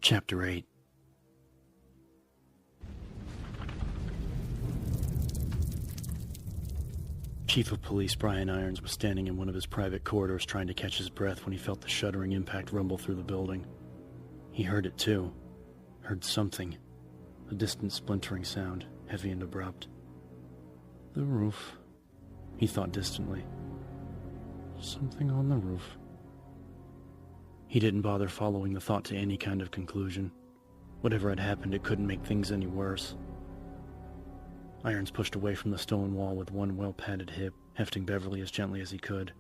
Chapter 8. Chief of Police Brian Irons was standing in one of his private corridors trying to catch his breath when he felt the shuddering impact rumble through the building. He heard it too. Heard something. A distant splintering sound, heavy and abrupt. The roof, he thought distantly. Something on the roof. He didn't bother following the thought to any kind of conclusion. Whatever had happened, it couldn't make things any worse. Irons pushed away from the stone wall with one well-padded hip, hefting Beverly as gently as he could.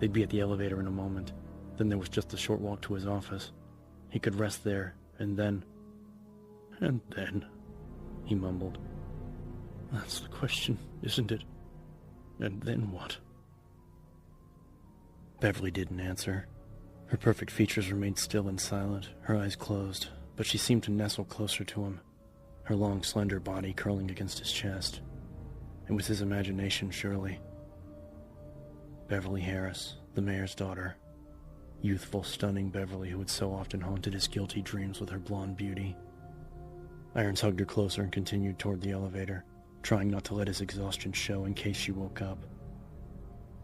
They'd be at the elevator in a moment. Then there was just a short walk to his office. He could rest there, and then... And then... he mumbled. That's the question, isn't it? And then what? Beverly didn't answer. Her perfect features remained still and silent, her eyes closed, but she seemed to nestle closer to him, her long, slender body curling against his chest. It was his imagination, surely. Beverly Harris, the mayor's daughter. Youthful, stunning Beverly who had so often haunted his guilty dreams with her blonde beauty. Irons hugged her closer and continued toward the elevator, trying not to let his exhaustion show in case she woke up.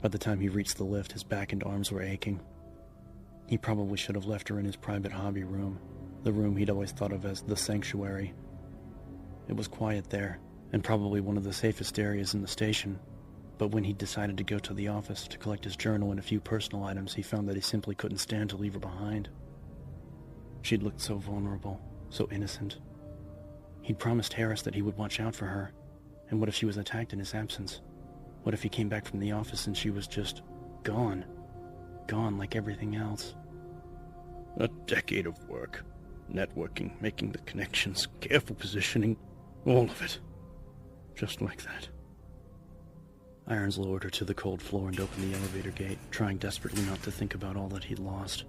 By the time he reached the lift, his back and arms were aching. He probably should have left her in his private hobby room, the room he'd always thought of as the sanctuary. It was quiet there, and probably one of the safest areas in the station, but when he decided to go to the office to collect his journal and a few personal items, he found that he simply couldn't stand to leave her behind. She'd looked so vulnerable, so innocent. He'd promised Harris that he would watch out for her, and what if she was attacked in his absence? What if he came back from the office and she was just gone? Gone like everything else. A decade of work. Networking, making the connections, careful positioning, all of it. Just like that. Irons lowered her to the cold floor and opened the elevator gate, trying desperately not to think about all that he'd lost.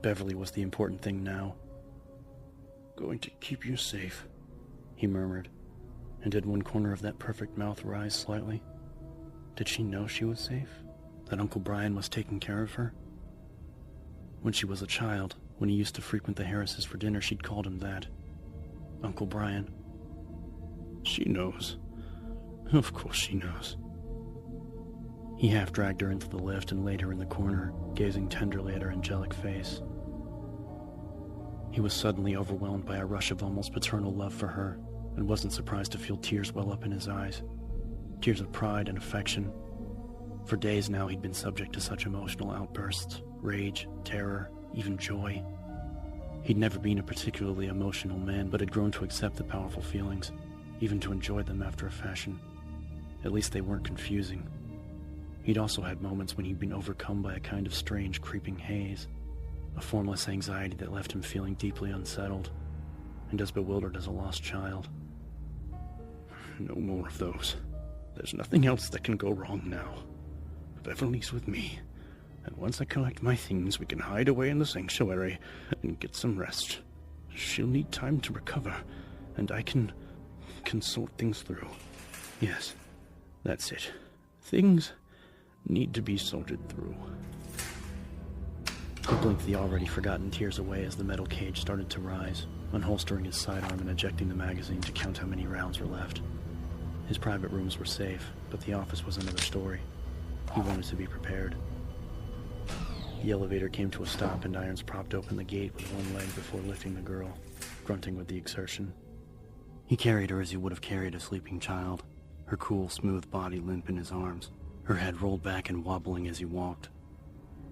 Beverly was the important thing now. Going to keep you safe, he murmured, and did one corner of that perfect mouth rise slightly? Did she know she was safe? That Uncle Brian was taking care of her? When she was a child, when he used to frequent the Harrises for dinner, she'd called him that. Uncle Brian. She knows. Of course she knows. He half dragged her into the lift and laid her in the corner, gazing tenderly at her angelic face. He was suddenly overwhelmed by a rush of almost paternal love for her, and wasn't surprised to feel tears well up in his eyes. Tears of pride and affection. For days now he'd been subject to such emotional outbursts, rage, terror, even joy. He'd never been a particularly emotional man, but had grown to accept the powerful feelings, even to enjoy them after a fashion. At least they weren't confusing. He'd also had moments when he'd been overcome by a kind of strange creeping haze, a formless anxiety that left him feeling deeply unsettled, and as bewildered as a lost child. No more of those. There's nothing else that can go wrong now. Beverly's with me, and once I collect my things, we can hide away in the sanctuary and get some rest. She'll need time to recover, and I can sort things through. Yes, that's it. Things need to be sorted through. He blinked the already forgotten tears away as the metal cage started to rise, unholstering his sidearm and ejecting the magazine to count how many rounds were left. His private rooms were safe, but the office was another story. He wanted to be prepared. The elevator came to a stop and Irons propped open the gate with one leg before lifting the girl, grunting with the exertion. He carried her as he would have carried a sleeping child, her cool, smooth body limp in his arms, her head rolled back and wobbling as he walked.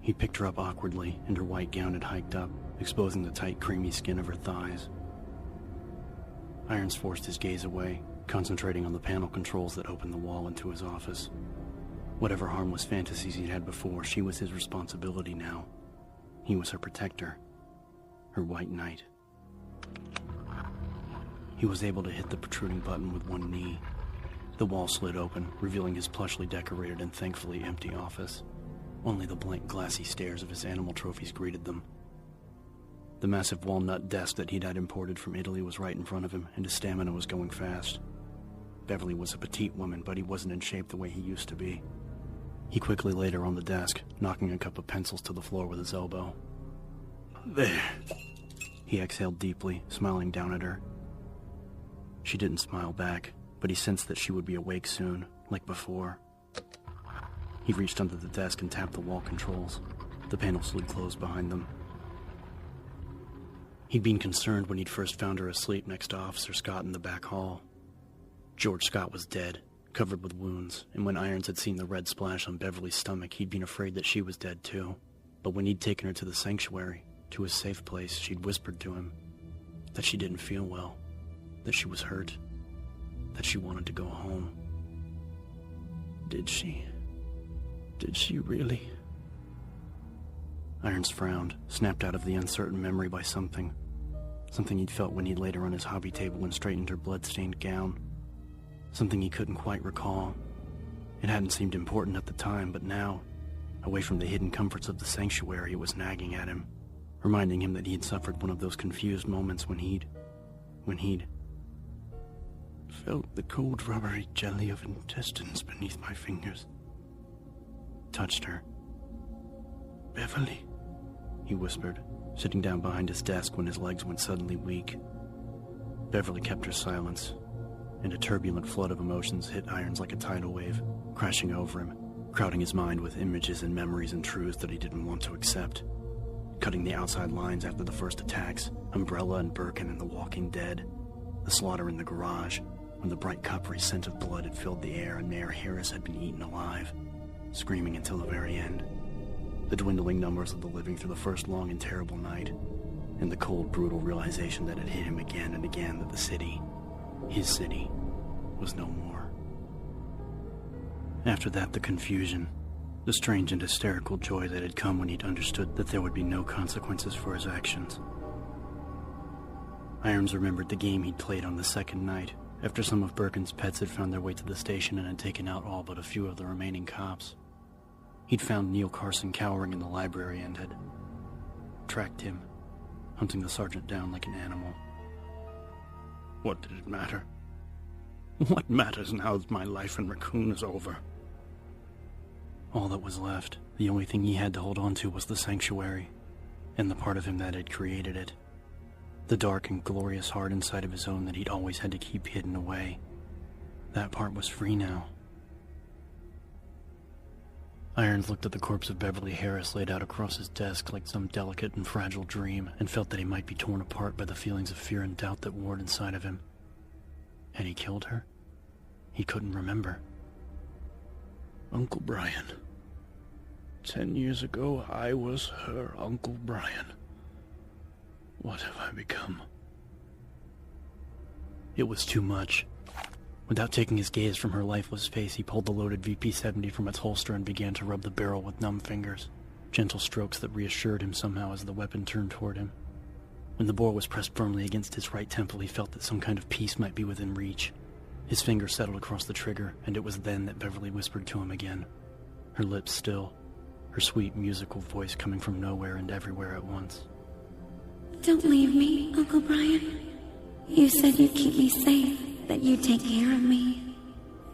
He picked her up awkwardly, and her white gown had hiked up, exposing the tight, creamy skin of her thighs. Irons forced his gaze away, concentrating on the panel controls that opened the wall into his office. Whatever harmless fantasies he'd had before, she was his responsibility now. He was her protector, her white knight. He was able to hit the protruding button with one knee. The wall slid open, revealing his plushly decorated and thankfully empty office. Only the blank glassy stares of his animal trophies greeted them. The massive walnut desk that he'd had imported from Italy was right in front of him, and his stamina was going fast. Beverly was a petite woman, but he wasn't in shape the way he used to be. He quickly laid her on the desk, knocking a cup of pencils to the floor with his elbow. There. He exhaled deeply, smiling down at her. She didn't smile back, but he sensed that she would be awake soon, like before. He reached under the desk and tapped the wall controls. The panel slid closed behind them. He'd been concerned when he'd first found her asleep next to Officer Scott in the back hall. George Scott was dead, covered with wounds, and when Irons had seen the red splash on Beverly's stomach, he'd been afraid that she was dead too. But when he'd taken her to the sanctuary, to his safe place, she'd whispered to him that she didn't feel well, that she was hurt, that she wanted to go home. Did she? Did she really? Irons frowned, snapped out of the uncertain memory by something he'd felt when he'd laid her on his hobby table and straightened her blood-stained gown. Something he couldn't quite recall. It hadn't seemed important at the time, but now, away from the hidden comforts of the sanctuary, it was nagging at him, reminding him that he had suffered one of those confused moments when he'd felt the cold rubbery jelly of intestines beneath my fingers. Touched her. Beverly, he whispered, sitting down behind his desk when his legs went suddenly weak. Beverly kept her silence, and a turbulent flood of emotions hit Irons like a tidal wave, crashing over him, crowding his mind with images and memories and truths that he didn't want to accept. Cutting the outside lines after the first attacks, Umbrella and Birkin and the Walking Dead, the slaughter in the garage, when the bright coppery scent of blood had filled the air and Mayor Harris had been eaten alive, screaming until the very end. The dwindling numbers of the living through the first long and terrible night, and the cold, brutal realization that had hit him again and again that the city, his city, was no more. After that, the confusion, the strange and hysterical joy that had come when he'd understood that there would be no consequences for his actions. Irons remembered the game he'd played on the second night, after some of Birkin's pets had found their way to the station and had taken out all but a few of the remaining cops. He'd found Neil Carson cowering in the library and had tracked him, hunting the sergeant down like an animal. What did it matter? What matters now that my life in Raccoon is over? All that was left, the only thing he had to hold on to, was the sanctuary, and the part of him that had created it. The dark and glorious heart inside of his own that he'd always had to keep hidden away. That part was free now. Irons looked at the corpse of Beverly Harris laid out across his desk like some delicate and fragile dream, and felt that he might be torn apart by the feelings of fear and doubt that warred inside of him. Had he killed her? He couldn't remember. Uncle Brian. 10 years ago, I was her Uncle Brian. What have I become? It was too much. Without taking his gaze from her lifeless face, he pulled the loaded VP-70 from its holster and began to rub the barrel with numb fingers, gentle strokes that reassured him somehow as the weapon turned toward him. When the bore was pressed firmly against his right temple, he felt that some kind of peace might be within reach. His finger settled across the trigger, and it was then that Beverly whispered to him again, her lips still, her sweet musical voice coming from nowhere and everywhere at once. Don't leave me, Uncle Brian. You said you'd keep me safe, that you'd take care of me.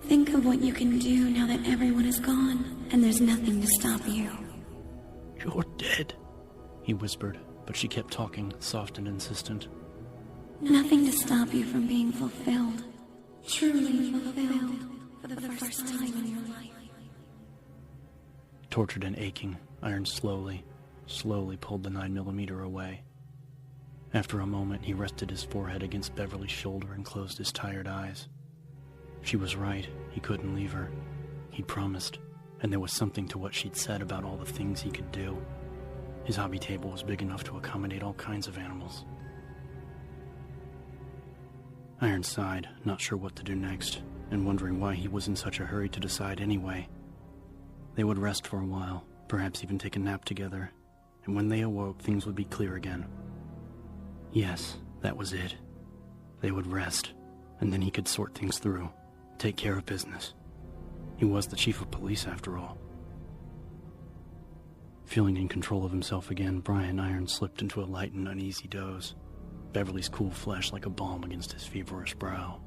Think of what you can do now that everyone is gone, and there's nothing to stop you. You're dead, he whispered, but she kept talking, soft and insistent. Nothing to stop you from being fulfilled. Truly fulfilled for the first time in your life. Tortured and aching, Irons slowly pulled the 9mm away. After a moment, he rested his forehead against Beverly's shoulder and closed his tired eyes. She was right. He couldn't leave her. He'd promised, and there was something to what she'd said about all the things he could do. His hobby table was big enough to accommodate all kinds of animals. Irons sighed, not sure what to do next, and wondering why he was in such a hurry to decide anyway. They would rest for a while, perhaps even take a nap together, and when they awoke, things would be clear again. Yes, that was it. They would rest, and then he could sort things through, take care of business. He was the chief of police, after all. Feeling in control of himself again, Brian Irons slipped into a light and uneasy doze, Beverly's cool flesh like a balm against his feverish brow.